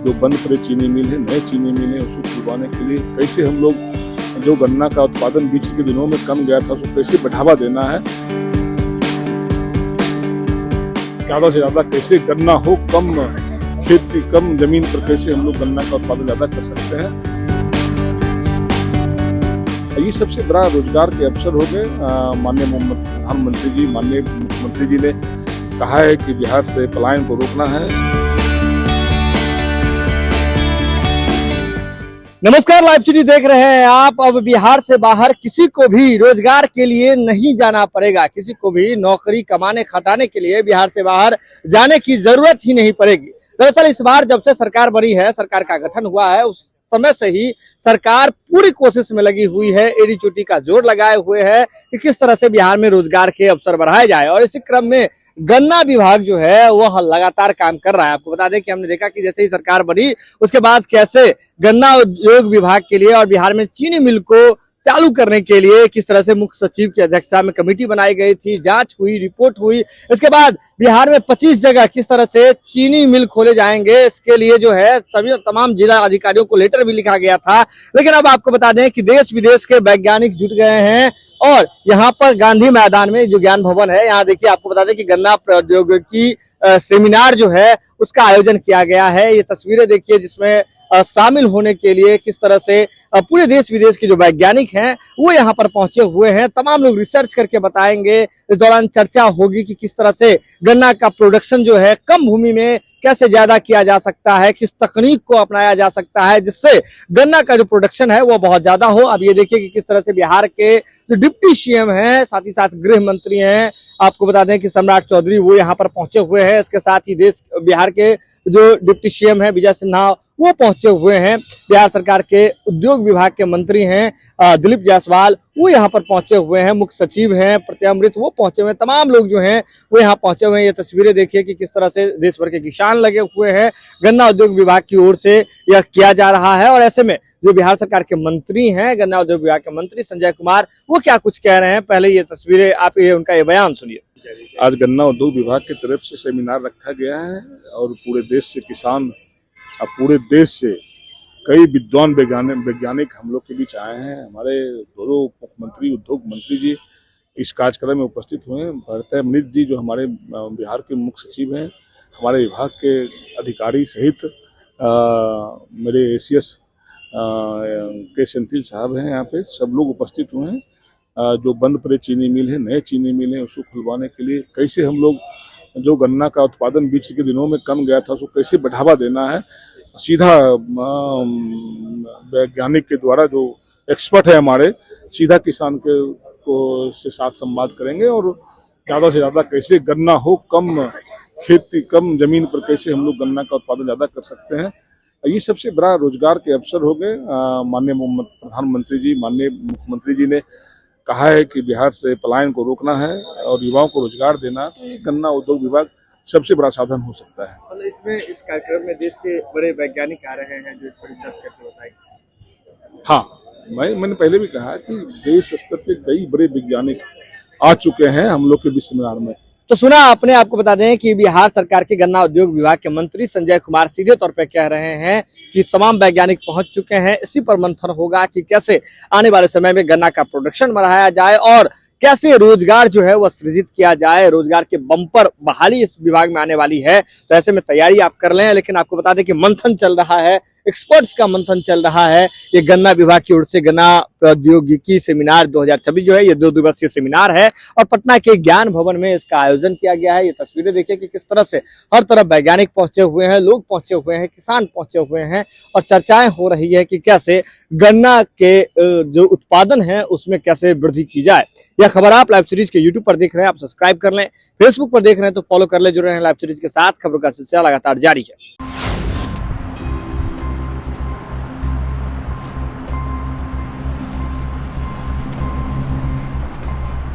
जो बंद पड़े चीनी मिल है, नए चीनी मिल है, उसको खुलवाने के लिए कैसे हम लोग जो गन्ना का उत्पादन बीच के दिनों में कम गया था उसको कैसे बढ़ावा देना है, ज्यादा से ज्यादा कैसे गन्ना हो, कम खेती कम जमीन पर कैसे हम लोग गन्ना का उत्पादन ज्यादा कर सकते हैं। ये सबसे बड़ा रोजगार के अवसर हो गए। माननीय प्रधानमंत्री जी, माननीय मुख्यमंत्री जी ने कहा है कि बिहार से पलायन को रोकना है। नमस्कार, लाइव सिटी देख रहे हैं आप। अब बिहार से बाहर किसी को भी रोजगार के लिए नहीं जाना पड़ेगा, किसी को भी नौकरी कमाने खटाने के लिए बिहार से बाहर जाने की जरूरत ही नहीं पड़ेगी। दरअसल इस बार जब से सरकार बनी है, सरकार का गठन हुआ है, उस समय से ही सरकार पूरी कोशिश में लगी हुई है, एड़ी चोटी का जोर लगाए हुए है कि किस तरह से बिहार में रोजगार के अवसर बढ़ाए जाए। और इसी क्रम में गन्ना विभाग जो है वह लगातार काम कर रहा है। आपको बता दें कि हमने देखा कि जैसे ही सरकार बनी उसके बाद कैसे गन्ना उद्योग विभाग के लिए और बिहार में चीनी मिल को चालू करने के लिए किस तरह से मुख्य सचिव की अध्यक्षता में कमेटी बनाई गई थी, जांच हुई, रिपोर्ट हुई। इसके बाद बिहार में 25 जगह किस तरह से चीनी मिल खोले जाएंगे, इसके लिए जो है सभी तमाम जिला अधिकारियों को लेटर भी लिखा गया था। लेकिन अब आपको बता दें कि देश विदेश के वैज्ञानिक जुट गए हैं और यहाँ पर गांधी मैदान में जो ज्ञान भवन है, यहाँ देखिए आपको बता दें कि गन्ना प्रौद्योगिकी सेमिनार जो है उसका आयोजन किया गया है। ये तस्वीरें देखिए जिसमें शामिल होने के लिए किस तरह से पूरे देश विदेश के जो वैज्ञानिक हैं वो यहाँ पर पहुंचे हुए हैं। तमाम लोग रिसर्च करके बताएंगे। इस दौरान चर्चा होगी कि किस तरह से गन्ना का प्रोडक्शन जो है कम भूमि में कैसे ज्यादा किया जा सकता है, किस तकनीक को अपनाया जा सकता है जिससे गन्ना का जो प्रोडक्शन है वो बहुत ज्यादा हो। अब ये देखिए कि किस तरह से बिहार के जो डिप्टी सीएम हैं, साथ ही साथ गृह मंत्री हैं, आपको बता दें कि सम्राट चौधरी वो यहाँ पर पहुंचे हुए हैं। इसके साथ ही बिहार के जो डिप्टी सीएम है विजय सिन्हा वो पहुंचे हुए हैं। बिहार सरकार के उद्योग विभाग के मंत्री हैं दिलीप जायसवाल वो यहाँ पर पहुंचे हुए हैं। मुख्य सचिव हैं प्रत्यामृत वो पहुंचे हुए हैं। तमाम लोग जो हैं वो यहाँ पहुंचे हुए हैं। ये तस्वीरें देखिए कि किस तरह से देश भर के किसान लगे हुए हैं। गन्ना उद्योग विभाग की ओर से यह किया जा रहा है और ऐसे में जो बिहार सरकार के मंत्री हैं, गन्ना उद्योग विभाग के मंत्री संजय कुमार, वो क्या कुछ कह रहे हैं, पहले ये तस्वीरें आप उनका ये बयान सुनिए। आज गन्ना उद्योग विभाग की तरफ से सेमिनार रखा गया है और पूरे देश से किसान, पूरे देश से कई विद्वान वैज्ञानिक हम लोग के बीच आए हैं। हमारे दोनों मुख्यमंत्री, उद्योग मंत्री जी इस कार्यक्रम में उपस्थित हुए हैं। प्रत्यामृत जी जो हमारे बिहार के मुख्य सचिव हैं, हमारे विभाग के अधिकारी सहित मेरे एसीएस के सेंथिल साहब हैं, यहाँ पे सब लोग उपस्थित हुए हैं। जो बंद पड़े चीनी मिल है, नए चीनी मिल है, उसको खुलवाने के लिए कैसे हम लोग जो गन्ना का उत्पादन बीच के दिनों में कम गया था उसको कैसे बढ़ावा देना है, सीधा वैज्ञानिक के द्वारा जो एक्सपर्ट है हमारे, सीधा किसान को से साथ संवाद करेंगे और ज़्यादा से ज़्यादा कैसे गन्ना हो, कम खेती कम जमीन पर कैसे हम लोग गन्ना का उत्पादन ज़्यादा कर सकते हैं। ये सबसे बड़ा रोजगार के अवसर हो गए। माननीय प्रधानमंत्री जी, माननीय मुख्यमंत्री जी ने कहा है कि बिहार से पलायन को रोकना है और युवाओं को रोजगार देना, तो ये गन्ना उद्योग विभाग सबसे बड़ा साधन हो सकता है। मतलब इसमें इस कार्यक्रम में देश के बड़े वैज्ञानिक आ रहे हैं जो इस पर रिसर्च करके बताएंगे। हाँ, मैंने पहले भी कहा कि देश स्तर के कई बड़े वैज्ञानिक आ चुके हैं हम लोग के बीच सेमिनार में। तो सुना आपने। आपको बता दें कि बिहार सरकार के गन्ना उद्योग विभाग के मंत्री संजय कुमार सीधे तौर पर कह रहे हैं कि तमाम वैज्ञानिक पहुंच चुके हैं। इसी पर मंथन होगा कि कैसे आने वाले समय में गन्ना का प्रोडक्शन बढ़ाया जाए और कैसे रोजगार जो है वह सृजित किया जाए। रोजगार के बम्पर बहाली इस विभाग में आने वाली है, तो ऐसे में तैयारी आप कर लें। लेकिन आपको बता दें कि मंथन चल रहा है, एक्सपर्ट्स का मंथन चल रहा है। ये गन्ना विभाग की ओर से गन्ना प्रौद्योगिकी सेमिनार 2026 जो है ये 2 दिवसीय सेमिनार है और पटना के ज्ञान भवन में इसका आयोजन किया गया है। ये तस्वीरें देखिए कि किस तरह से हर तरफ वैज्ञानिक पहुंचे हुए हैं, लोग पहुंचे हुए हैं, किसान पहुंचे हुए हैं और चर्चाएं हो रही है कि कैसे गन्ना के जो उत्पादन है उसमें कैसे वृद्धि की जाए। यह खबर आप लाइव सीरीज के यूट्यूब पर देख रहे हैं, आप सब्सक्राइब कर लें। फेसबुक पर देख रहे हैं तो फॉलो कर लें। जुड़े रहें लाइव सीरीज के साथ, खबरों का सिलसिला लगातार जारी है।